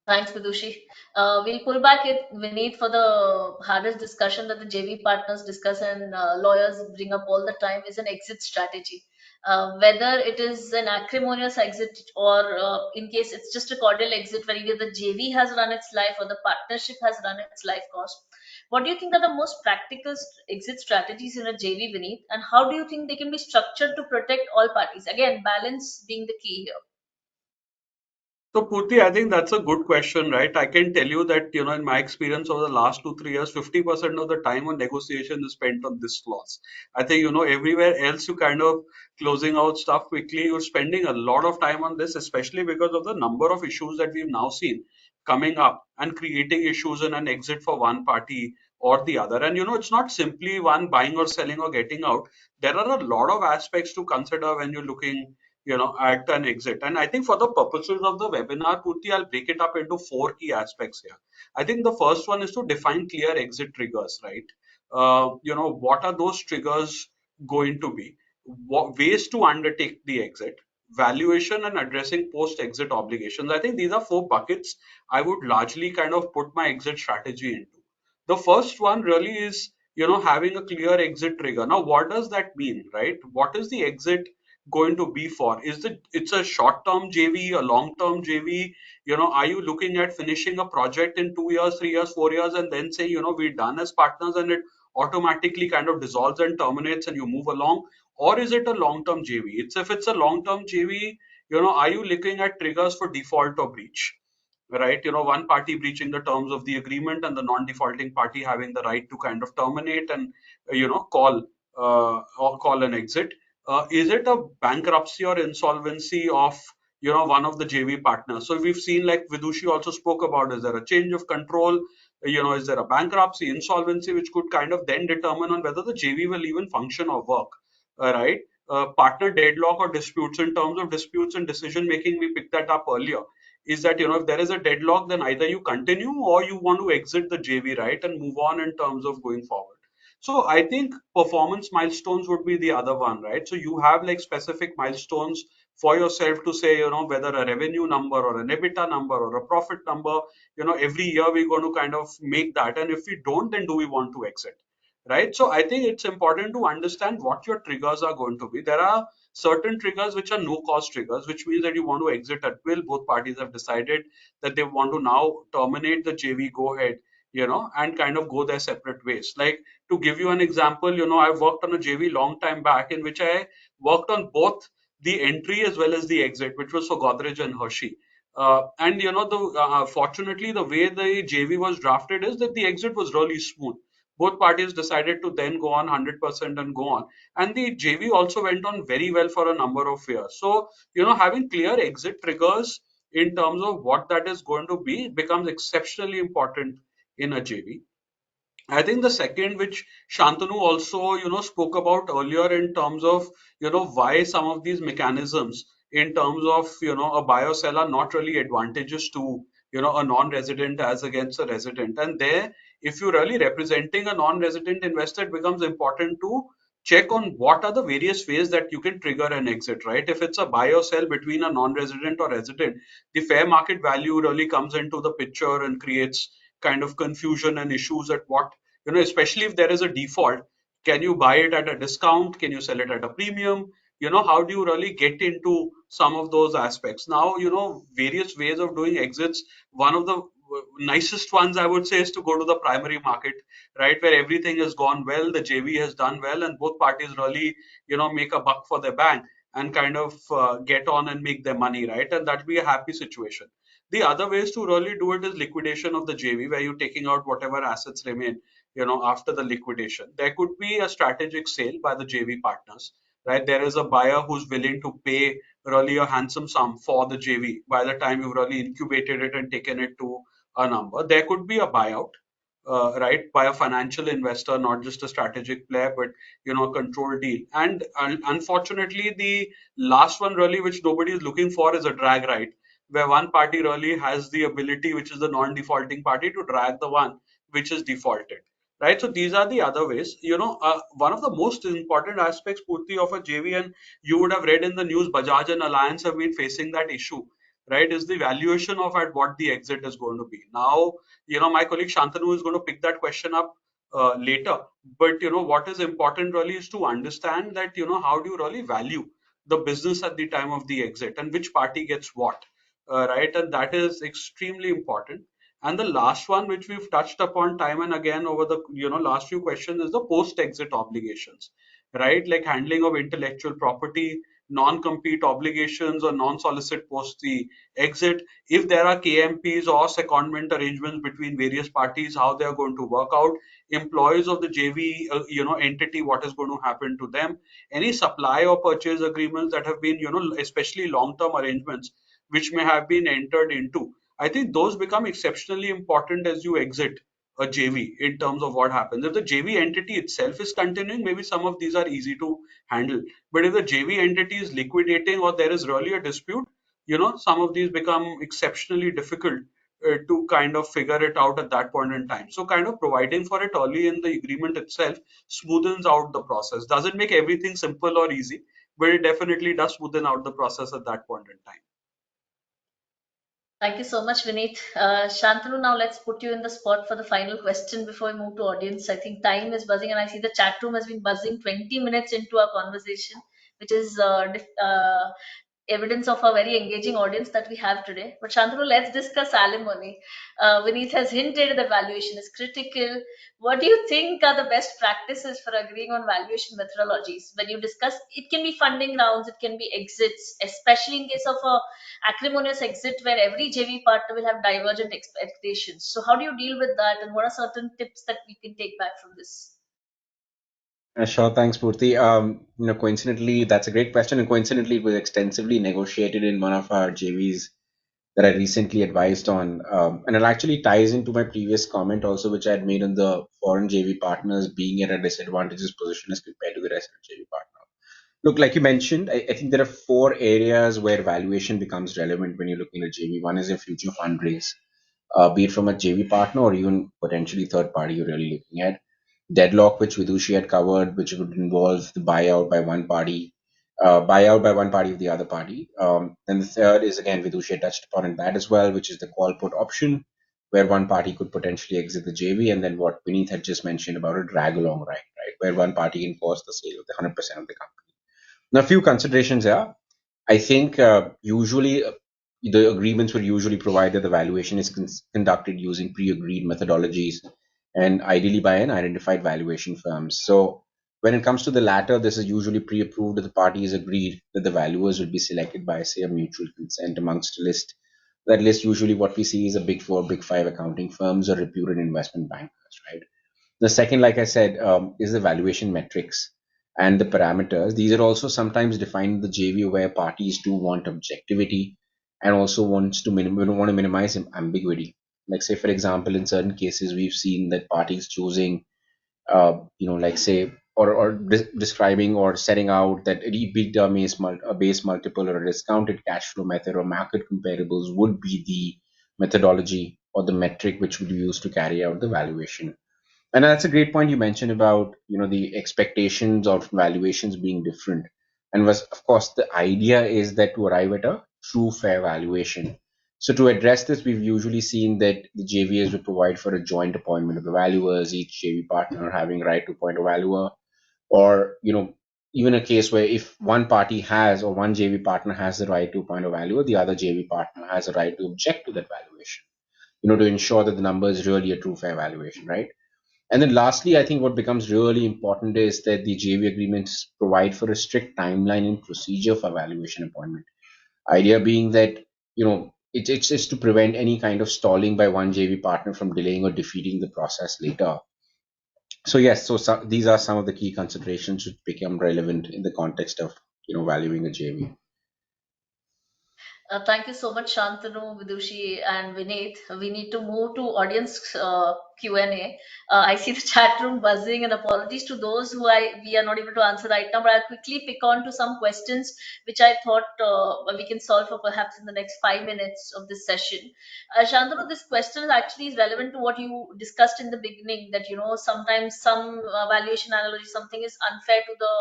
Thanks, Vidushi. We'll pull back it, Vineet, for the hardest discussion that the JV partners discuss and lawyers bring up all the time is an exit strategy. whether it is an acrimonious exit or in case it's just a cordial exit where either the JV has run its life or the partnership has run its life course. What do you think are the most practical exit strategies in a JV, Vineet, and how do you think they can be structured to protect all parties? Again, balance being the key here. So, Purti, I think that's a good question, right? I can tell you that, in my experience over the last 2, 3 years, 50% of the time on negotiation is spent on this clause. I think, everywhere else you kind of closing out stuff quickly, you're spending a lot of time on this, especially because of the number of issues that we've now seen coming up and creating issues in an exit for one party or the other. And, it's not simply one buying or selling or getting out. There are a lot of aspects to consider when you're looking at an exit. And I think for the purposes of the webinar, Purti, I'll break it up into four key aspects here. I think the first one is to define clear exit triggers, right? What are those triggers going to be? Ways to undertake the exit, valuation, and addressing post-exit obligations. I think these are four buckets I would largely kind of put my exit strategy into. The first one really is, having a clear exit trigger. Now, what does that mean, right? What is the exit going to be for? Is it's a short-term JV, a long-term JV? Are you looking at finishing a project in 2 years, 3 years, 4 years, and then say, we're done as partners and it automatically kind of dissolves and terminates and you move along? Or is it a long-term JV? If it's a long-term JV, are you looking at triggers for default or breach? Right, one party breaching the terms of the agreement and the non-defaulting party having the right to kind of terminate and call an exit. Is it a bankruptcy or insolvency of one of the JV partners? So we've seen, like Vidushi also spoke about, is there a change of control? Is there a bankruptcy, insolvency, which could kind of then determine on whether the JV will even function or work. Right, partner deadlock or disputes. In terms of disputes and decision making, we picked that up earlier, is that if there is a deadlock, then either you continue or you want to exit the JV, right, and move on in terms of going forward. So I think performance milestones would be the other one, right? So you have like specific milestones for yourself to say, whether a revenue number or an EBITDA number or a profit number, every year we're going to kind of make that. And if we don't, then do we want to exit? Right. So I think it's important to understand what your triggers are going to be. There are certain triggers which are no cost triggers, which means that you want to exit at will. Both parties have decided that they want to now terminate the JV, go ahead, and kind of go their separate ways. Like, to give you an example, I've worked on a JV long time back in which I worked on both the entry as well as the exit, which was for Godrej and Hershey. And fortunately, the way the JV was drafted is that the exit was really smooth. Both parties decided to then go on 100% and go on, and the JV also went on very well for a number of years. So having clear exit triggers in terms of what that is going to be becomes exceptionally important in a JV. I think the second, which Shantanu also, spoke about earlier in terms of, why some of these mechanisms in terms of, a buy or sell are not really advantageous to, a non-resident as against a resident. And there, if you're really representing a non-resident investor, it becomes important to check on what are the various ways that you can trigger an exit, right? If it's a buy or sell between a non-resident or resident, the fair market value really comes into the picture and creates kind of confusion and issues at what, especially if there is a default. Can you buy it at a discount? Can you sell it at a premium? How do you really get into some of those aspects? Now, various ways of doing exits. One of the nicest ones I would say is to go to the primary market, right, where everything has gone well, the JV has done well, and both parties really, make a buck for their bank and kind of get on and make their money, right? And that'd be a happy situation. The other ways to really do it is liquidation of the JV, where you're taking out whatever assets remain, after the liquidation. There could be a strategic sale by the JV partners, right? There is a buyer who's willing to pay really a handsome sum for the JV by the time you've really incubated it and taken it to a number. There could be a buyout, right, by a financial investor, not just a strategic player, but a control deal. And unfortunately, the last one really, which nobody is looking for, is a drag right, where one party really has the ability, which is the non-defaulting party, to drag the one which is defaulted. Right, so these are the other ways. One of the most important aspects, Purti, of a JV, and you would have read in the news, Bajaj and Alliance have been facing that issue, right? Is the valuation of at what the exit is going to be. Now, my colleague Shantanu is going to pick that question up later. But what is important really is to understand that how do you really value the business at the time of the exit and which party gets what, right? And that is extremely important. And the last one, which we've touched upon time and again over the last few questions, is the post-exit obligations, right? Like handling of intellectual property, non-compete obligations or non-solicit post the exit. If there are KMPs or secondment arrangements between various parties, how they are going to work out. Employees of the JV, entity, what is going to happen to them. Any supply or purchase agreements that have been, especially long-term arrangements, which may have been entered into. I think those become exceptionally important as you exit a JV in terms of what happens. If the JV entity itself is continuing, maybe some of these are easy to handle. But if the JV entity is liquidating or there is really a dispute, some of these become exceptionally difficult to kind of figure it out at that point in time. So, kind of providing for it early in the agreement itself smoothens out the process. Doesn't make everything simple or easy, but it definitely does smoothen out the process at that point in time. Thank you so much, Vineet. Shantanu, now let's put you in the spot for the final question before we move to audience. I think time is buzzing, and I see the chat room has been buzzing 20 minutes into our conversation, which is evidence of a very engaging audience that we have today. But Shantanu, let's discuss alimony. Vineet has hinted that valuation is critical. What do you think are the best practices for agreeing on valuation methodologies? When you discuss, it can be funding rounds, it can be exits, especially in case of a acrimonious exit where every JV partner will have divergent expectations. So, how do you deal with that, and what are certain tips that we can take back from this? Sure, thanks, Purti. Coincidentally, that's a great question, and coincidentally, it was extensively negotiated in one of our JVs that I recently advised on, and it actually ties into my previous comment also, which I had made on the foreign JV partners being at a disadvantageous position as compared to the rest of the JV partner. Look, like you mentioned, I think there are four areas where valuation becomes relevant when you're looking at JV. One is a future fundraise, be it from a JV partner or even potentially third party you're really looking at. Deadlock, which Vidushi had covered, which would involve the buyout by one party of the other party. Then the third is again Vidushi had touched upon in that as well, which is the call put option, where one party could potentially exit the JV, and then what Vineet had just mentioned about a drag along right, where one party can force the sale of the 100% of the company. Now, a few considerations here. I think usually the agreements will usually provide that the valuation is conducted using pre-agreed methodologies and ideally by an identified valuation firm. So when it comes to the latter, this is usually pre-approved if the parties agreed that the valuers will be selected by, say, a mutual consent amongst a list. That list usually what we see is a big four, big five accounting firms or reputed investment bankers, right? The second, like I said, is the valuation metrics and the parameters. These are also sometimes defined in the JV where parties do want objectivity and also want to minimize ambiguity. Like say, for example, in certain cases, we've seen that parties choosing, like say, or describing or setting out that an EBITDA base multiple or a discounted cash flow method or market comparables would be the methodology or the metric which would be used to carry out the valuation. And that's a great point you mentioned about the expectations of valuations being different. And was of course the idea is that to arrive at a true fair valuation. So to address this, we've usually seen that the JVs would provide for a joint appointment of the valuers, each JV partner having right to appoint a valuer, or even a case where if one party has or one JV partner has the right to appoint a valuer, the other JV partner has a right to object to that valuation. To ensure that the number is really a true fair valuation, right? And then lastly, I think what becomes really important is that the JV agreements provide for a strict timeline and procedure for valuation appointment. Idea being that, it's just to prevent any kind of stalling by one JV partner from delaying or defeating the process later. So yes, these are some of the key considerations which become relevant in the context of, valuing a JV. Thank you so much, Shantanu, Vidushi, and Vineet. We need to move to audience Q&A. I see the chat room buzzing, and apologies to those who we are not able to answer right now. But I'll quickly pick on to some questions which I thought we can solve for perhaps in the next 5 minutes of this session. Shantanu, this question actually is relevant to what you discussed in the beginning. That sometimes some valuation analogy, something is unfair to the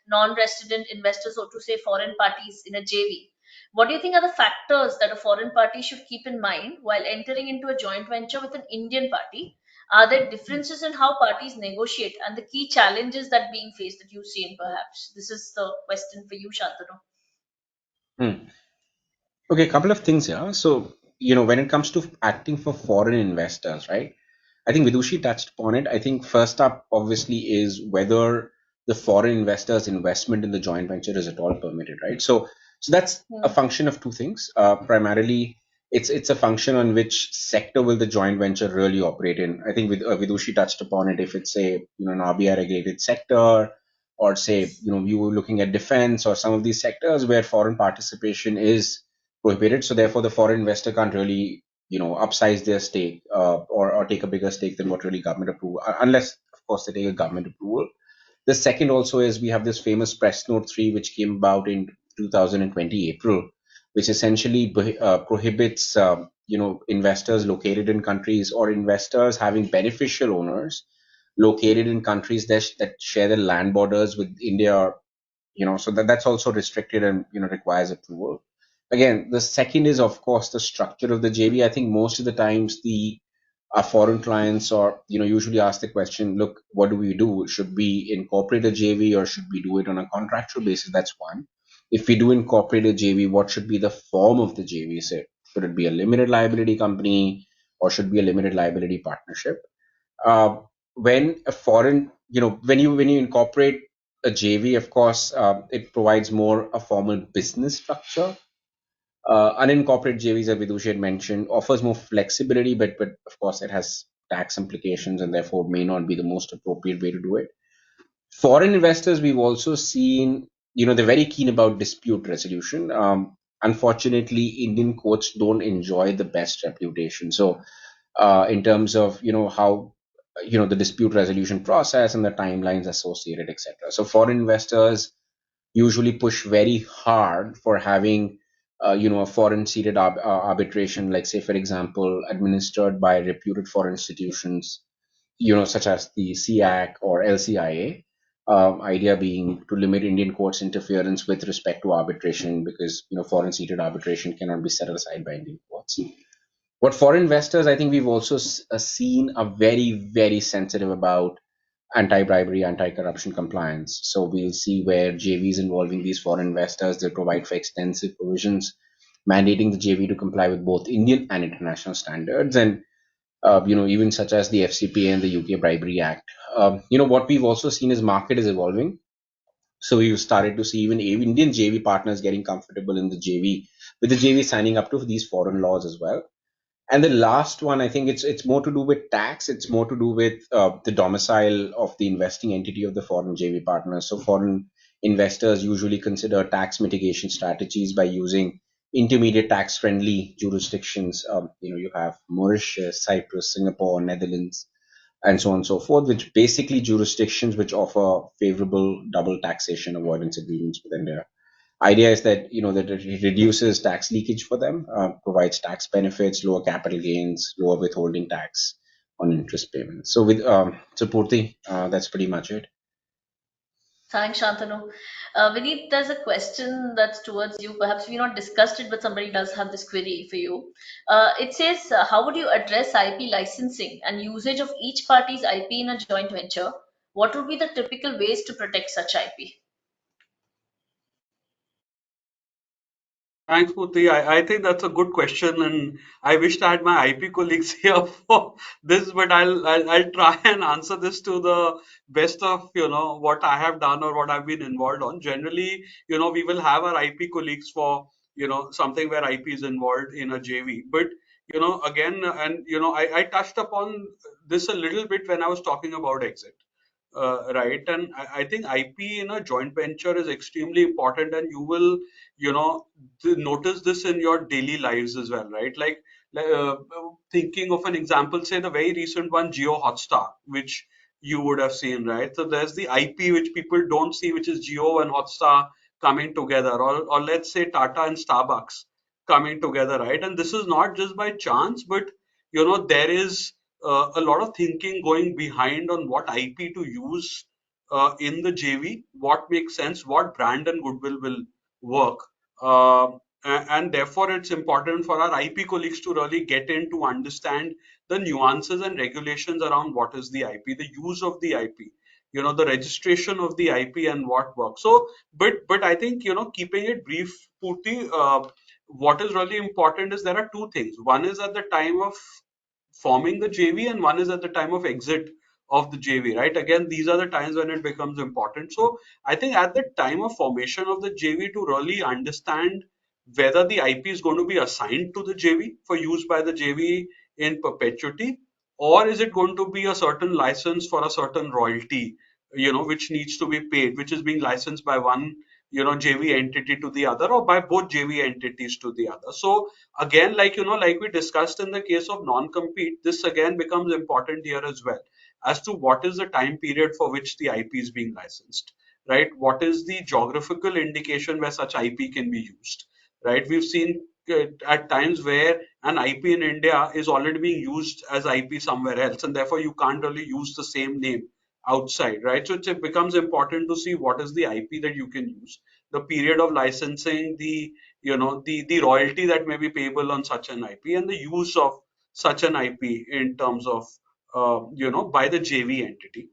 non-resident investors, or to say foreign parties in a JV. What do you think are the factors that a foreign party should keep in mind while entering into a joint venture with an Indian party? Are there differences in how parties negotiate and the key challenges that being faced that you've seen perhaps? This is the question for you, Shantanu. Hmm. Okay, a couple of things here. So, when it comes to acting for foreign investors, right? I think Vidushi touched upon it. I think first up, obviously, is whether the foreign investors' investment in the joint venture is at all permitted, right? So that's a Hmm. function of two things. Primarily, it's a function on which sector will the joint venture really operate in. I think Vidushi touched upon it. If it's a an RBI regulated sector, or say you were looking at defense or some of these sectors where foreign participation is prohibited, so therefore the foreign investor can't really upsize their stake, or take a bigger stake than what really government approval, unless of course they take a government approval. The second also is we have this famous press note 3 which came about in 2020 April, which essentially prohibits investors located in countries, or investors having beneficial owners located in countries that share the land borders with India, so that's also restricted and requires approval. Again, the second is of course the structure of the JV. I think most of the times the our foreign clients, or usually ask the question, look, what do we do? Should we incorporate a JV, or should we do it on a contractual basis? That's one. If we do incorporate a JV, what should be the form of the JV? Say, should it be a limited liability company, or should it be a limited liability partnership? uh, when a foreign, when you incorporate a JV, of course, it provides more a formal business structure. Unincorporated JVs, as Vidush had mentioned, offers more flexibility, but of course it has tax implications and therefore may not be the most appropriate way to do it. Foreign investors, we've also seen, they're very keen about dispute resolution. Unfortunately, Indian courts don't enjoy the best reputation. So in terms of how the dispute resolution process and the timelines associated, etc. So foreign investors usually push very hard for having a foreign seated arbitration, like say for example administered by reputed foreign institutions, such as the CAC or LCIA. Idea being to limit Indian courts interference with respect to arbitration, because foreign seated arbitration cannot be set aside by Indian courts. What foreign investors, I think we've also seen are very, very sensitive about anti-bribery, anti-corruption compliance. So we'll see where JVs involving these foreign investors, they provide for extensive provisions mandating the JV to comply with both Indian and international standards, and even such as the FCPA and the UK Bribery Act. What we've also seen is market is evolving. So we've started to see even Indian JV partners getting comfortable in the JV, with the JV signing up to these foreign laws as well. And the last one, I think it's more to do with tax. It's more to do with the domicile of the investing entity of the foreign JV partners. So foreign investors usually consider tax mitigation strategies by using intermediate tax-friendly jurisdictions. You have Mauritius, Cyprus, Singapore, Netherlands, and so on and so forth, which basically jurisdictions which offer favorable double taxation avoidance agreements with India. Idea is that that it reduces tax leakage for them, provides tax benefits, lower capital gains, lower withholding tax on interest payments. So with Purti, that's pretty much it. Thanks, Shantanu. Vineet, there's a question that's towards you. Perhaps we not discussed it, but somebody does have this query for you. It says, how would you address IP licensing and usage of each party's IP in a joint venture? What would be the typical ways to protect such IP? Thanks, Purti. I think that's a good question, and I wished I had my IP colleagues here for this, but I'll try and answer this to the best of what I have done or what I've been involved on. Generally, we will have our IP colleagues for something where IP is involved in a JV, but again, and I touched upon this a little bit when I was talking about exit. Right, and I think IP in a joint venture is extremely important, and you will, notice this in your daily lives as well, right? Like, uh, thinking of an example, say the very recent one, Geo Hotstar, which you would have seen, right? So there's the IP which people don't see, which is Geo and Hotstar coming together, or let's say Tata and Starbucks coming together, right? And this is not just by chance, but there is a lot of thinking going behind on what IP to use in the JV, what makes sense, what brand and goodwill will work. And therefore, it's important for our IP colleagues to really get in to understand the nuances and regulations around what is the IP, the use of the IP. the registration of the IP and what works. So, but I think, keeping it brief, Purti, what is really important is there are two things. One is at the time of forming the JV, and one is at the time of exit of the JV, right? Again, these are the times when it becomes important. So I think at the time of formation of the JV, to really understand whether the IP is going to be assigned to the JV for use by the JV in perpetuity, or is it going to be a certain license for a certain royalty, which needs to be paid, which is being licensed by one, JV entity to the other, or by both JV entities to the other. So again, like we discussed in the case of non-compete, this again becomes important here as well, as to what is the time period for which the IP is being licensed, right? What is the geographical indication where such IP can be used, right? We've seen at times where an IP in India is already being used as IP somewhere else, and therefore you can't really use the same name outside, right? So it becomes important to see what is the IP that you can use, the period of licensing, the royalty that may be payable on such an IP, and the use of such an IP in terms of by the JV entity.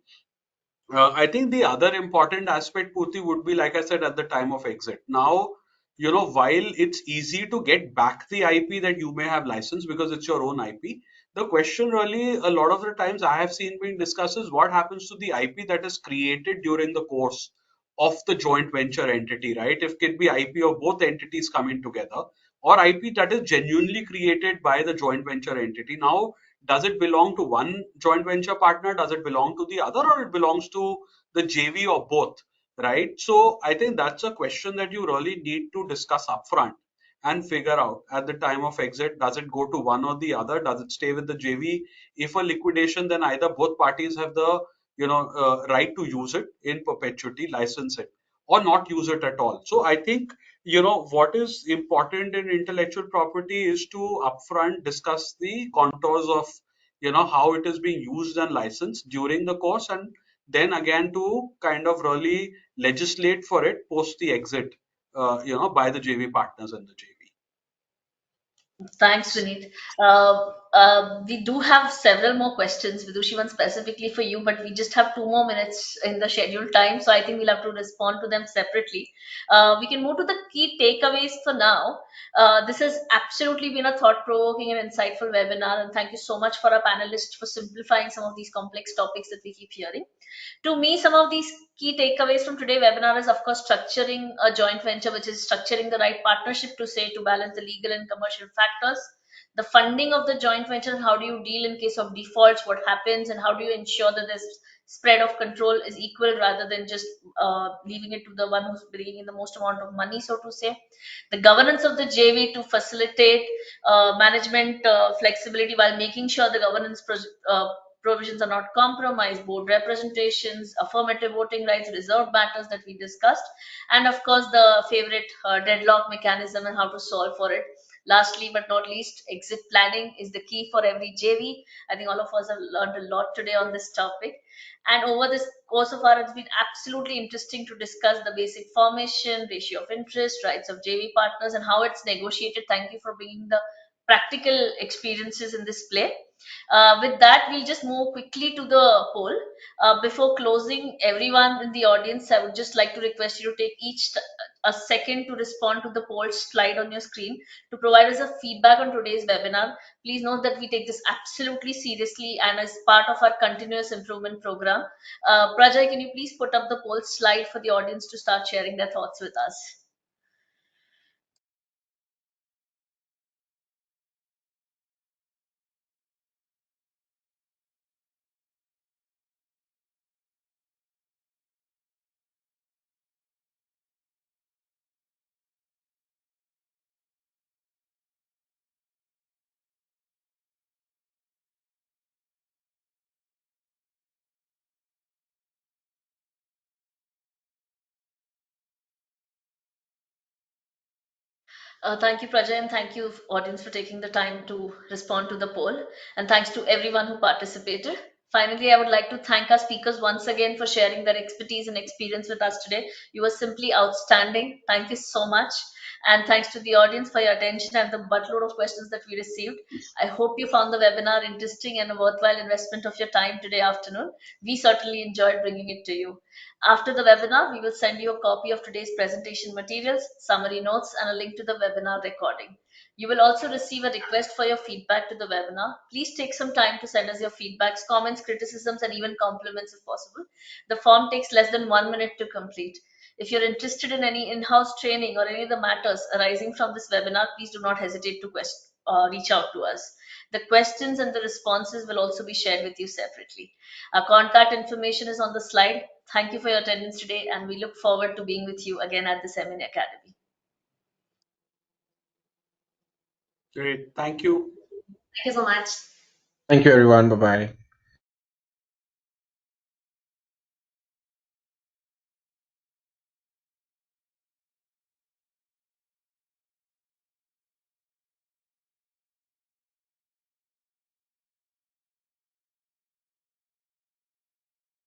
I think the other important aspect, Purti, would be, like I said, at the time of exit. Now, while it's easy to get back the IP that you may have licensed because it's your own IP, the question really, a lot of the times I have seen being discussed, is what happens to the IP that is created during the course of the joint venture entity, right? If it be IP of both entities coming together, or IP that is genuinely created by the joint venture entity. Now, does it belong to one joint venture partner? Does it belong to the other, or it belongs to the JV or both? Right. So I think that's a question that you really need to discuss upfront and figure out at the time of exit. Does it go to one or the other? Does it stay with the JV? If a liquidation, then either both parties have the right to use it in perpetuity, license it, or not use it at all. So I think what is important in intellectual property is to upfront discuss the contours of how it is being used and licensed during the course, and then again to kind of really legislate for it post the exit by the JV partners and the JV. Thanks, Vineet. We do have several more questions, Vidushi, one specifically for you, but we just have 2 more minutes in the scheduled time, so I think we'll have to respond to them separately. We can move to the key takeaways for now. This has absolutely been a thought-provoking and insightful webinar, and thank you so much for our panelists for simplifying some of these complex topics that we keep hearing. To me, some of these key takeaways from today's webinar is, of course, structuring a joint venture, which is structuring the right partnership to say to balance the legal and commercial factors, the funding of the joint venture, and how do you deal in case of defaults, what happens, and how do you ensure that this spread of control is equal rather than just leaving it to the one who's bringing in the most amount of money, so to say. The governance of the JV to facilitate management flexibility while making sure the provisions are not compromised, board representations, affirmative voting rights, reserved matters that we discussed, and of course the favorite deadlock mechanism and how to solve for it. Lastly but not least, exit planning is the key for every JV. I think all of us have learned a lot today on this topic. And over this course of our, it's been absolutely interesting to discuss the basic formation, ratio of interest, rights of JV partners, and how it's negotiated. Thank you for bringing the practical experiences in this play. With that, we'll just move quickly to the poll. Before closing, everyone in the audience, I would just like to request you to take a second to respond to the poll slide on your screen to provide us a feedback on today's webinar. Please note that we take this absolutely seriously and as part of our continuous improvement program. Prajay, can you please put up the poll slide for the audience to start sharing their thoughts with us? Thank you, Prajay, and thank you, audience, for taking the time to respond to the poll. And thanks to everyone who participated. Finally, I would like to thank our speakers once again for sharing their expertise and experience with us today. You were simply outstanding. Thank you so much. And thanks to the audience for your attention and the buttload of questions that we received. I hope you found the webinar interesting and a worthwhile investment of your time today afternoon. We certainly enjoyed bringing it to you. After the webinar, we will send you a copy of today's presentation materials, summary notes, and a link to the webinar recording. You will also receive a request for your feedback to the webinar. Please take some time to send us your feedbacks, comments, criticisms, and even compliments if possible. The form takes less than 1 minute to complete. If you're interested in any in-house training or any of the matters arising from this webinar, please do not hesitate to reach out to us. The questions and the responses will also be shared with you separately. Our contact information is on the slide. Thank you for your attendance today, and we look forward to being with you again at the Seminar Academy. Great. Thank you. Thank you so much. Thank you, everyone. Bye bye.